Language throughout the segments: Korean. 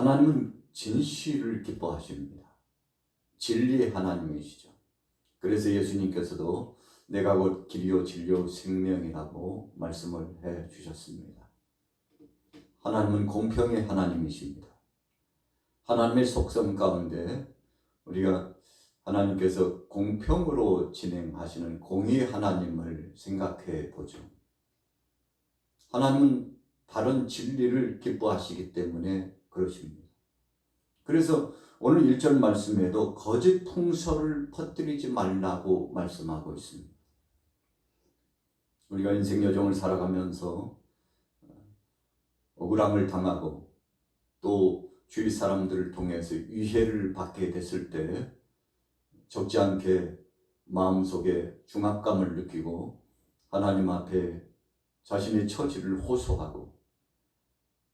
하나님은 진실을 기뻐하십니다. 진리의 하나님이시죠. 그래서 예수님께서도 내가 곧 길이요 진리요 생명이라고 말씀을 해 주셨습니다. 하나님은 공평의 하나님이십니다. 하나님의 속성 가운데 우리가 하나님께서 공평으로 진행하시는 공의의 하나님을 생각해 보죠. 하나님은 바른 진리를 기뻐하시기 때문에 그러십니다. 그래서 오늘 1절 말씀에도 거짓 풍설을 퍼뜨리지 말라고 말씀하고 있습니다. 우리가 인생 여정을 살아가면서 억울함을 당하고 또 주위 사람들을 통해서 위해를 받게 됐을 때 적지 않게 마음속에 중압감을 느끼고 하나님 앞에 자신의 처지를 호소하고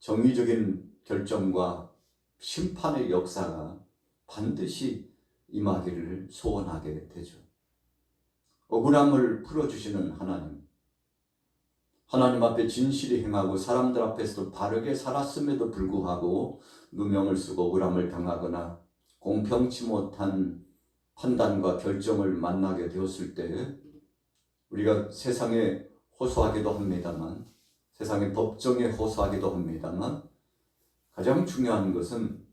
정의적인 결정과 심판의 역사가 반드시 임하기를 소원하게 되죠. 억울함을 풀어주시는 하나님 앞에 진실이 행하고 사람들 앞에서도 바르게 살았음에도 불구하고 누명을 쓰고 억울함을 당하거나 공평치 못한 판단과 결정을 만나게 되었을 때 우리가 세상에 호소하기도 합니다만, 세상의 법정에 호소하기도 합니다만, 가장 중요한 것은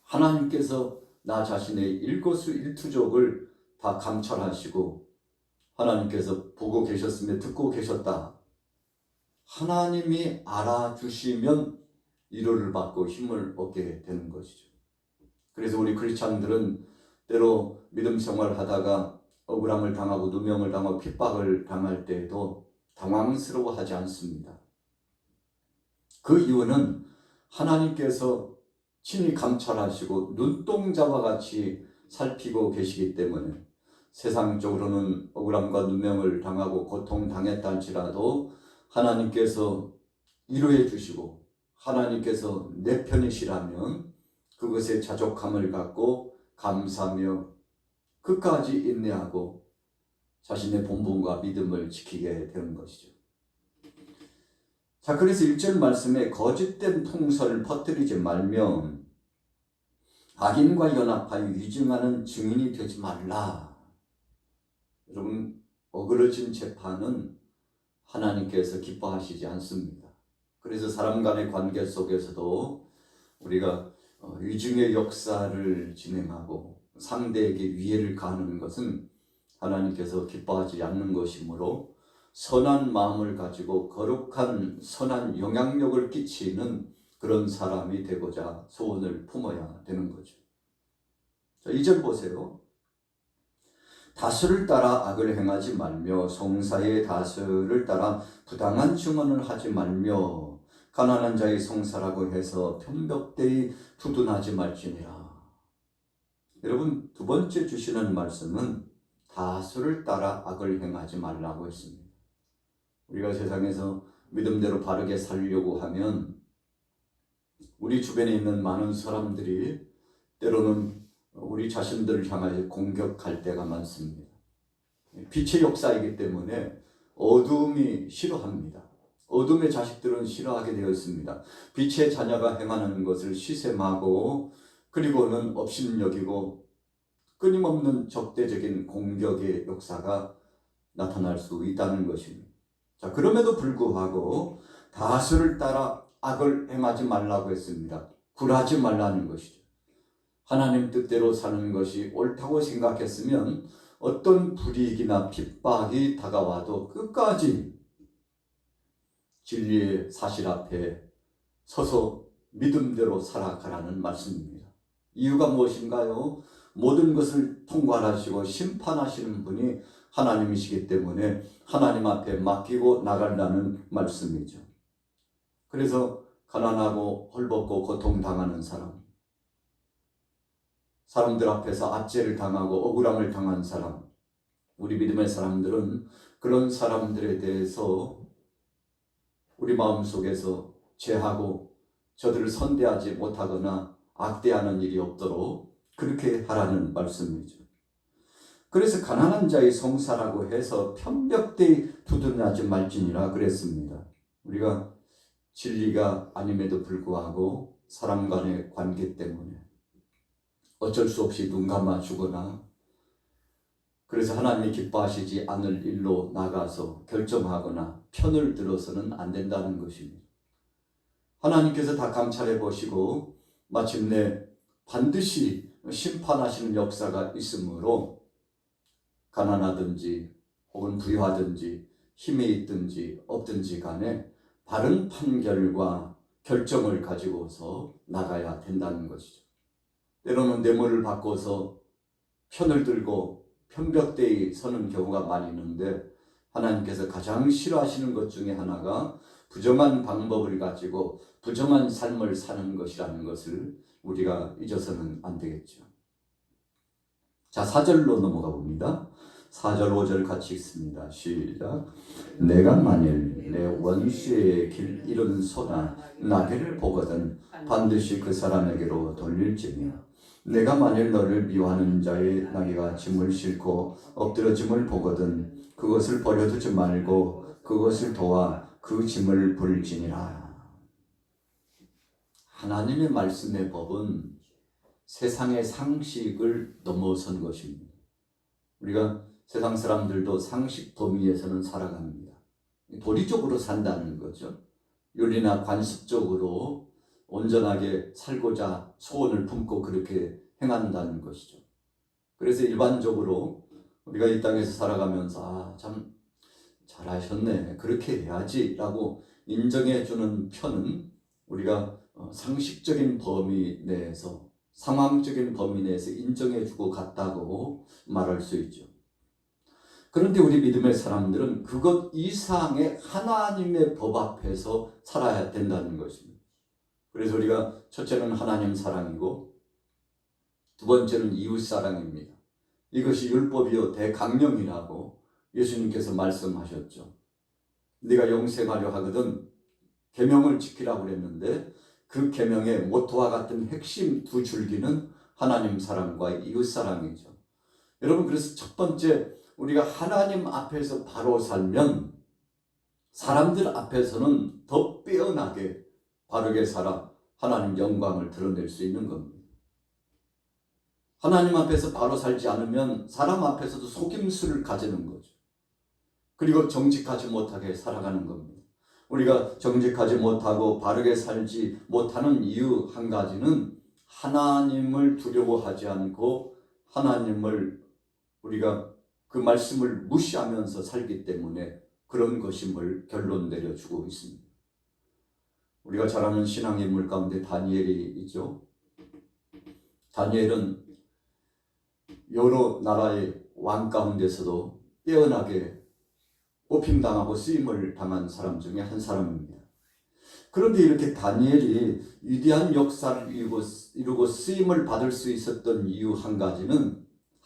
하나님께서 나 자신의 일거수일투족을 다 감찰하시고 하나님께서 보고 계셨으며 듣고 계셨다. 하나님이 알아주시면 위로를 받고 힘을 얻게 되는 것이죠. 그래서 우리 크리스찬들은 때로 믿음 생활을 하다가 억울함을 당하고 누명을 당하고 핍박을 당할 때에도 당황스러워하지 않습니다. 그 이유는 하나님께서 친히 감찰하시고 눈동자와 같이 살피고 계시기 때문에 세상적으로는 억울함과 누명을 당하고 고통당했다 할지라도 하나님께서 위로해 주시고 하나님께서 내 편이시라면 그것에 자족함을 갖고 감사하며 끝까지 인내하고 자신의 본분과 믿음을 지키게 되는 것이죠. 자, 그래서 1절 말씀에 거짓된 통설을 퍼뜨리지 말며 악인과 연합하여 위증하는 증인이 되지 말라. 여러분, 어그러진 재판은 하나님께서 기뻐하시지 않습니다. 그래서 사람 간의 관계 속에서도 우리가 위증의 역사를 진행하고 상대에게 위해를 가하는 것은 하나님께서 기뻐하지 않는 것이므로 선한 마음을 가지고 거룩한 선한 영향력을 끼치는 그런 사람이 되고자 소원을 품어야 되는 거죠. 자, 2절 보세요. 다수를 따라 악을 행하지 말며 송사의 다수를 따라 부당한 증언을 하지 말며 가난한 자의 송사라고 해서 편벽되이 두둔하지 말지니라. 여러분, 두 번째 주시는 말씀은 다수를 따라 악을 행하지 말라고 했습니다. 우리가 세상에서 믿음대로 바르게 살려고 하면 우리 주변에 있는 많은 사람들이 때로는 우리 자신들을 향하여 공격할 때가 많습니다. 빛의 역사이기 때문에 어둠이 싫어합니다. 어둠의 자식들은 싫어하게 되어 있습니다. 빛의 자녀가 행하는 것을 시샘하고 그리고는 업신여기고 끊임없는 적대적인 공격의 역사가 나타날 수 있다는 것입니다. 자, 그럼에도 불구하고 다수를 따라 악을 행하지 말라고 했습니다. 굴하지 말라는 것이죠. 하나님 뜻대로 사는 것이 옳다고 생각했으면 어떤 불이익이나 핍박이 다가와도 끝까지 진리의 사실 앞에 서서 믿음대로 살아가라는 말씀입니다. 이유가 무엇인가요? 모든 것을 통괄하시고 심판하시는 분이 하나님이시기 때문에 하나님 앞에 맡기고 나가라는 말씀이죠. 그래서 가난하고 헐벗고 고통당하는 사람들 앞에서 압제를 당하고 억울함을 당한 사람, 우리 믿음의 사람들은 그런 사람들에 대해서 우리 마음속에서 죄하고 저들을 선대하지 못하거나 악대하는 일이 없도록 그렇게 하라는 말씀이죠. 그래서 가난한 자의 송사라고 해서 편벽되이 두둔하지 말지니라 그랬습니다. 우리가 진리가 아님에도 불구하고 사람 간의 관계 때문에 어쩔 수 없이 눈 감아주거나 그래서 하나님이 기뻐하시지 않을 일로 나가서 결정하거나 편을 들어서는 안 된다는 것입니다. 하나님께서 다 감찰해 보시고 마침내 반드시 심판하시는 역사가 있으므로 가난하든지 혹은 부유하든지 힘이 있든지 없든지 간에 바른 판결과 결정을 가지고서 나가야 된다는 것이죠. 때로는 뇌물을 바꿔서 편을 들고 편벽대에 서는 경우가 많이 있는데 하나님께서 가장 싫어하시는 것 중에 하나가 부정한 방법을 가지고 부정한 삶을 사는 것이라는 것을 우리가 잊어서는 안 되겠죠. 자, 4절로 넘어가 봅니다. 4절 5절 같이 읽습니다. 시작. 내가 만일 내 원수의 길 잃은 소나 나귀를 보거든 반드시 그 사람에게로 돌릴지며 내가 만일 너를 미워하는 자의 나귀가 짐을 싣고 엎드러짐을 보거든 그것을 버려두지 말고 그것을 도와 그 짐을 불지니라. 하나님의 말씀의 법은 세상의 상식을 넘어선 것입니다. 우리가 세상 사람들도 상식 범위에서는 살아갑니다. 도리적으로 산다는 거죠. 윤리나 관습적으로 온전하게 살고자 소원을 품고 그렇게 행한다는 것이죠. 그래서 일반적으로 우리가 이 땅에서 살아가면서 참 잘하셨네, 그렇게 해야지 라고 인정해주는 편은 우리가 상식적인 범위 내에서 상황적인 범위 내에서 인정해주고 갔다고 말할 수 있죠. 그런데 우리 믿음의 사람들은 그것 이상의 하나님의 법 앞에서 살아야 된다는 것입니다. 그래서 우리가 첫째는 하나님 사랑이고 두 번째는 이웃 사랑입니다. 이것이 율법이요 대강령이라고 예수님께서 말씀하셨죠. 네가 영생하려 하거든 계명을 지키라고 그랬는데 그 계명의 모토와 같은 핵심 두 줄기는 하나님 사랑과 이웃 사랑이죠. 여러분, 그래서 첫 번째 우리가 하나님 앞에서 바로 살면 사람들 앞에서는 더 빼어나게 바르게 살아 하나님 영광을 드러낼 수 있는 겁니다. 하나님 앞에서 바로 살지 않으면 사람 앞에서도 속임수를 가지는 거죠. 그리고 정직하지 못하게 살아가는 겁니다. 우리가 정직하지 못하고 바르게 살지 못하는 이유 한 가지는 하나님을 두려워하지 않고 하나님을 우리가 그 말씀을 무시하면서 살기 때문에 그런 것임을 결론 내려주고 있습니다. 우리가 잘 아는 신앙의 인물 가운데 다니엘이 있죠. 다니엘은 여러 나라의 왕 가운데서도 뛰어나게 뽑힘당하고 쓰임을 당한 사람 중에 한 사람입니다. 그런데 이렇게 다니엘이 위대한 역사를 이루고 쓰임을 받을 수 있었던 이유 한 가지는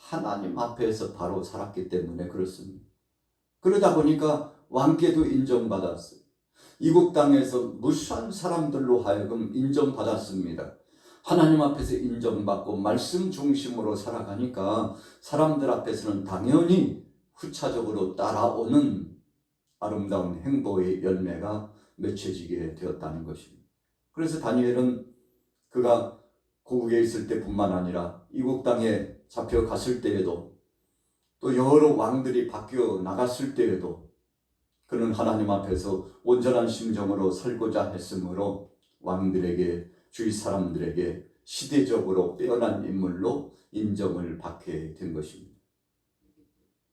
하나님 앞에서 바로 살았기 때문에 그렇습니다. 그러다 보니까 왕께도 인정받았어요. 이국 땅에서 무수한 사람들로 하여금 인정받았습니다. 하나님 앞에서 인정받고 말씀 중심으로 살아가니까 사람들 앞에서는 당연히 후차적으로 따라오는 아름다운 행보의 열매가 맺혀지게 되었다는 것입니다. 그래서 다니엘은 그가 고국에 있을 때뿐만 아니라 이국 땅에 잡혀갔을 때에도 또 여러 왕들이 바뀌어 나갔을 때에도 그는 하나님 앞에서 온전한 심정으로 살고자 했으므로 왕들에게 주위 사람들에게 시대적으로 빼어난 인물로 인정을 받게 된 것입니다.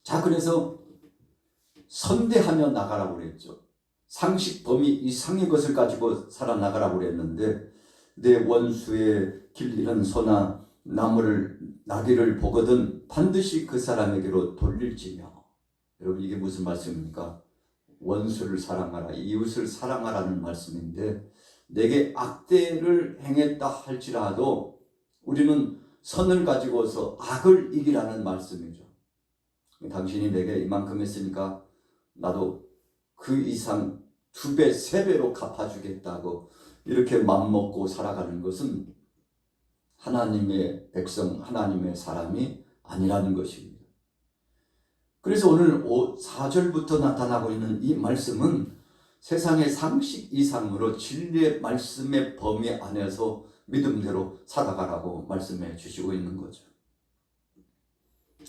자, 그래서 선대하며 나가라고 그랬죠. 상식 범위 이상의 것을 가지고 살아나가라고 그랬는데 내 원수의 길 잃은 소나 나귀를 보거든 반드시 그 사람에게로 돌릴지며. 여러분, 이게 무슨 말씀입니까? 원수를 사랑하라, 이웃을 사랑하라는 말씀인데 내게 악대를 행했다 할지라도 우리는 선을 가지고서 악을 이기라는 말씀이죠. 당신이 내게 이만큼 했으니까 나도 그 이상 2배, 3배로 갚아주겠다고 이렇게 맘먹고 살아가는 것은 하나님의 백성, 하나님의 사람이 아니라는 것입니다. 그래서 오늘 4절부터 나타나고 있는 이 말씀은 세상의 상식 이상으로 진리의 말씀의 범위 안에서 믿음대로 살아가라고 말씀해 주시고 있는 거죠.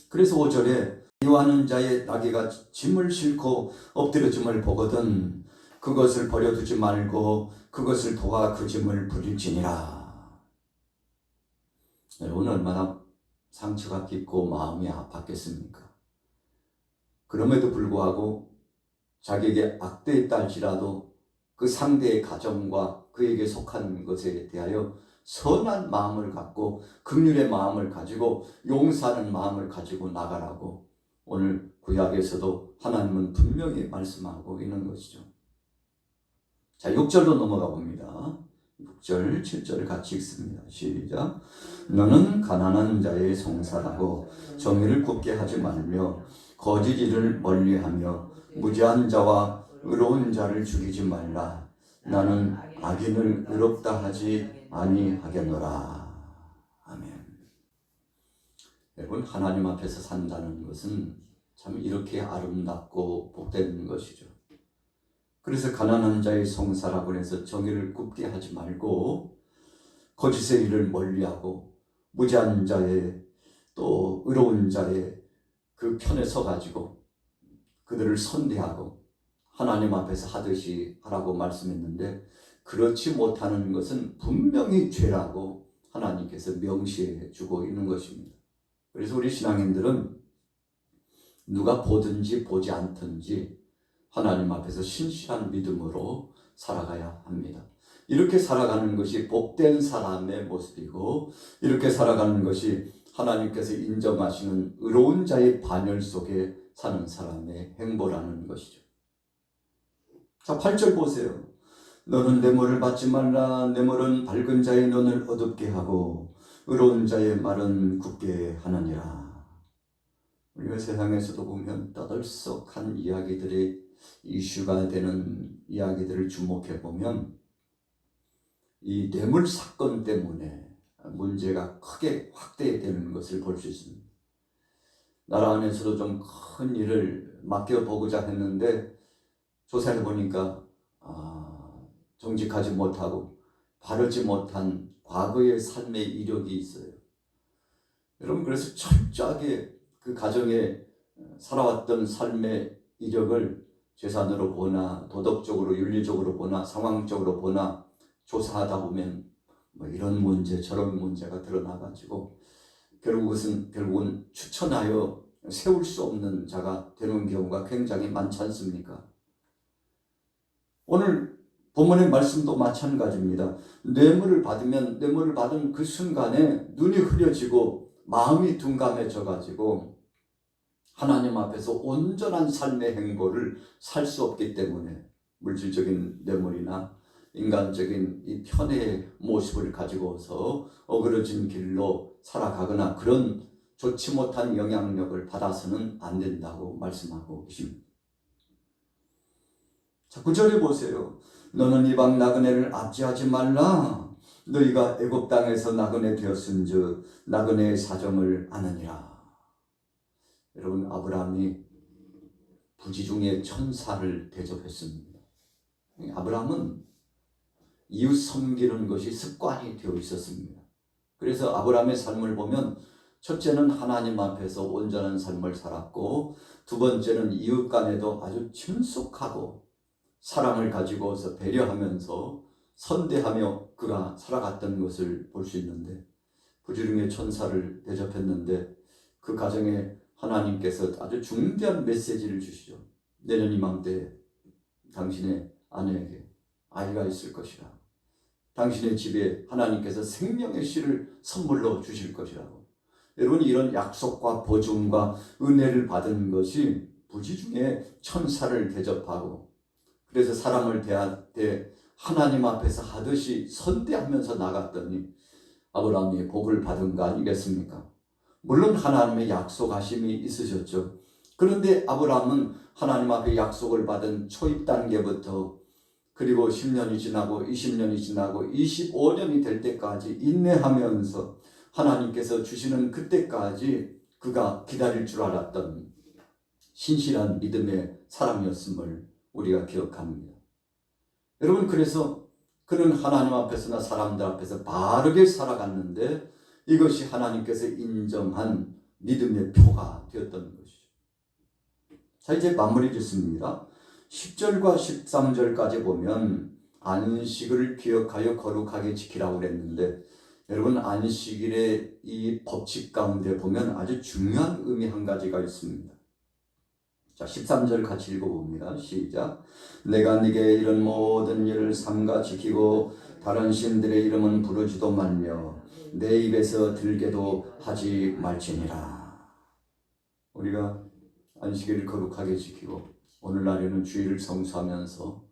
그래서 5절에 미워하는 자의 나귀가 짐을 싣고 엎드려짐을 보거든 그것을 버려두지 말고 그것을 도와 그 짐을 부릴지니라. 여러분 얼마나 상처가 깊고 마음이 아팠겠습니까? 그럼에도 불구하고 자기에게 악대했다 할지라도 그 상대의 가정과 그에게 속한 것에 대하여 선한 마음을 갖고 긍휼의 마음을 가지고 용서하는 마음을 가지고 나가라고 오늘 구약에서도 하나님은 분명히 말씀하고 있는 것이죠. 자, 6절로 넘어가 봅니다. 6절, 7절을 같이 읽습니다. 시작. 너는 가난한 자의 송사라고 정의를 굽게 하지 말며 거짓 일을 멀리하며 무지한 자와 의로운 자를 죽이지 말라. 나는 악인을 의롭다 하지 아니하겠노라. 아멘. 여러분 하나님 앞에서 산다는 것은 참 이렇게 아름답고 복된 것이죠. 그래서 가난한 자의 송사라고 해서 정의를 굽게 하지 말고 거짓의 일을 멀리하고 무지한 자의 또 의로운 자의 그 편에 서가지고 그들을 선대하고 하나님 앞에서 하듯이 하라고 말씀했는데 그렇지 못하는 것은 분명히 죄라고 하나님께서 명시해 주고 있는 것입니다. 그래서 우리 신앙인들은 누가 보든지 보지 않든지 하나님 앞에서 신실한 믿음으로 살아가야 합니다. 이렇게 살아가는 것이 복된 사람의 모습이고 이렇게 살아가는 것이 하나님께서 인정하시는 의로운 자의 반열 속에 사는 사람의 행보라는 것이죠. 자, 8절 보세요. 너는 뇌물을 받지 말라. 뇌물은 밝은 자의 눈을 어둡게 하고 의로운 자의 말은 굳게 하느니라. 우리가 세상에서도 보면 떠들썩한 이야기들이 이슈가 되는 이야기들을 주목해 보면 이 뇌물 사건 때문에 문제가 크게 확대되는 것을 볼 수 있습니다. 나라 안에서도 좀 큰 일을 맡겨보고자 했는데 조사해 보니까 정직하지 못하고 바르지 못한 과거의 삶의 이력이 있어요. 여러분 그래서 철저하게 그 가정에 살아왔던 삶의 이력을 재산으로 보나 도덕적으로 윤리적으로 보나 상황적으로 보나 조사하다 보면 뭐 이런 문제 저런 문제가 드러나가지고 결국은 추천하여 세울 수 없는 자가 되는 경우가 굉장히 많지 않습니까? 오늘 본문의 말씀도 마찬가지입니다. 뇌물을 받은 그 순간에 눈이 흐려지고 마음이 둔감해져 가지고 하나님 앞에서 온전한 삶의 행보를 살 수 없기 때문에 물질적인 뇌물이나 인간적인 이 편의 모습을 가지고서 어그러진 길로 살아가거나 그런 좋지 못한 영향력을 받아서는 안 된다고 말씀하고 계십니다. 자, 9절에 보세요. 너는 이방 나그네를 압제하지 말라. 너희가 애굽 땅에서 나그네 되었은즉 나그네의 사정을 아느니라. 여러분 아브라함이 부지 중에 천사를 대접했습니다. 아브라함은 이웃 섬기는 것이 습관이 되어 있었습니다. 그래서 아브라함의 삶을 보면 첫째는 하나님 앞에서 온전한 삶을 살았고 두 번째는 이웃 간에도 아주 친숙하고 사랑을 가지고서 배려하면서 선대하며 그가 살아갔던 것을 볼 수 있는데 부지중에 천사를 대접했는데 그 가정에 하나님께서 아주 중대한 메시지를 주시죠. 내년 이맘때 당신의 아내에게 아이가 있을 것이라. 당신의 집에 하나님께서 생명의 씨를 선물로 주실 것이라고. 여러분 이런 약속과 보증과 은혜를 받은 것이 부지중에 천사를 대접하고 그래서 사람을 대할 때 하나님 앞에서 하듯이 선대하면서 나갔더니 아브라함이 복을 받은 거 아니겠습니까? 물론 하나님의 약속하심이 있으셨죠. 그런데 아브라함은 하나님 앞에 약속을 받은 초입 단계부터 그리고 10년이 지나고 20년이 지나고 25년이 될 때까지 인내하면서 하나님께서 주시는 그때까지 그가 기다릴 줄 알았던 신실한 믿음의 사람이었음을 우리가 기억합니다. 여러분, 그래서 그는 하나님 앞에서나 사람들 앞에서 바르게 살아갔는데 이것이 하나님께서 인정한 믿음의 표가 되었던 것이죠. 자, 이제 마무리 짓습니다. 10절과 13절까지 보면 안식을 기억하여 거룩하게 지키라고 그랬는데, 여러분, 안식일의 이 법칙 가운데 보면 아주 중요한 의미 한 가지가 있습니다. 자, 13절 같이 읽어봅니다. 시작. 내가 네게 이런 모든 일을 삼가 지키고 다른 신들의 이름은 부르지도 말며 내 입에서 들게도 하지 말지니라. 우리가 안식일을 거룩하게 지키고 오늘날에는 주일을 성수하면서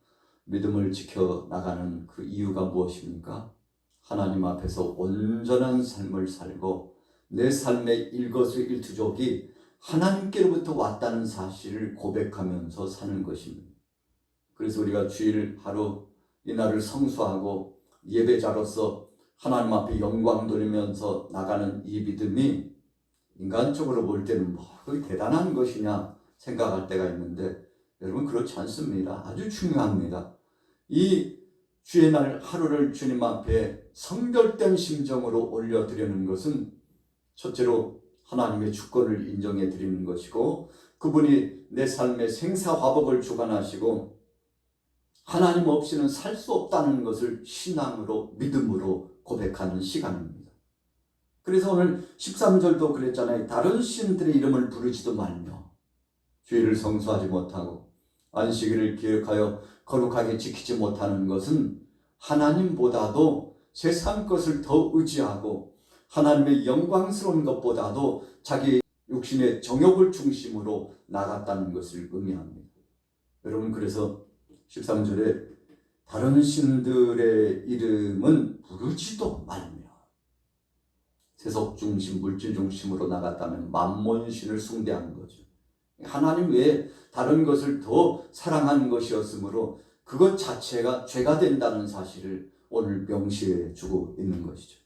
믿음을 지켜나가는 그 이유가 무엇입니까? 하나님 앞에서 온전한 삶을 살고 내 삶의 일거수일투족이 하나님께로부터 왔다는 사실을 고백하면서 사는 것입니다. 그래서 우리가 주일 하루 이날을 성수하고 예배자로서 하나님 앞에 영광 돌리면서 나가는 이 믿음이 인간적으로 볼 때는 뭐 대단한 것이냐 생각할 때가 있는데, 여러분, 그렇지 않습니다. 아주 중요합니다. 이 주의 날 하루를 주님 앞에 성결된 심정으로 올려드리는 것은 첫째로 하나님의 주권을 인정해 드리는 것이고, 그분이 내 삶의 생사화복을 주관하시고 하나님 없이는 살 수 없다는 것을 신앙으로 믿음으로 고백하는 시간입니다. 그래서 오늘 13절도 그랬잖아요. 다른 신들의 이름을 부르지도 말며 주일을 성수하지 못하고 안식일을 기억하여 거룩하게 지키지 못하는 것은 하나님보다도 세상 것을 더 의지하고 하나님의 영광스러운 것보다도 자기 육신의 정욕을 중심으로 나갔다는 것을 의미합니다. 여러분, 그래서 13절에 다른 신들의 이름은 부르지도 말며, 세속 중심, 물질 중심으로 나갔다면 만몬신을 숭배하는 거죠. 하나님 외에 다른 것을 더 사랑하는 것이었으므로 그것 자체가 죄가 된다는 사실을 오늘 명시해 주고 있는 것이죠.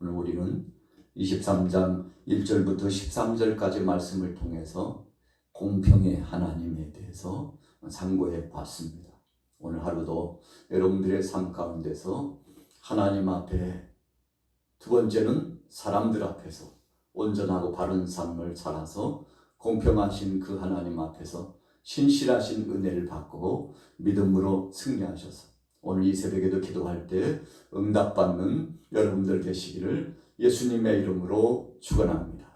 오늘 우리는 23장 1절부터 13절까지 말씀을 통해서 공평의 하나님에 대해서 상고해 봤습니다. 오늘 하루도 여러분들의 삶 가운데서 하나님 앞에, 두 번째는 사람들 앞에서 온전하고 바른 삶을 살아서 공평하신 그 하나님 앞에서 신실하신 은혜를 받고 믿음으로 승리하셔서 오늘 이 새벽에도 기도할 때 응답받는 여러분들 되시기를 예수님의 이름으로 축원합니다.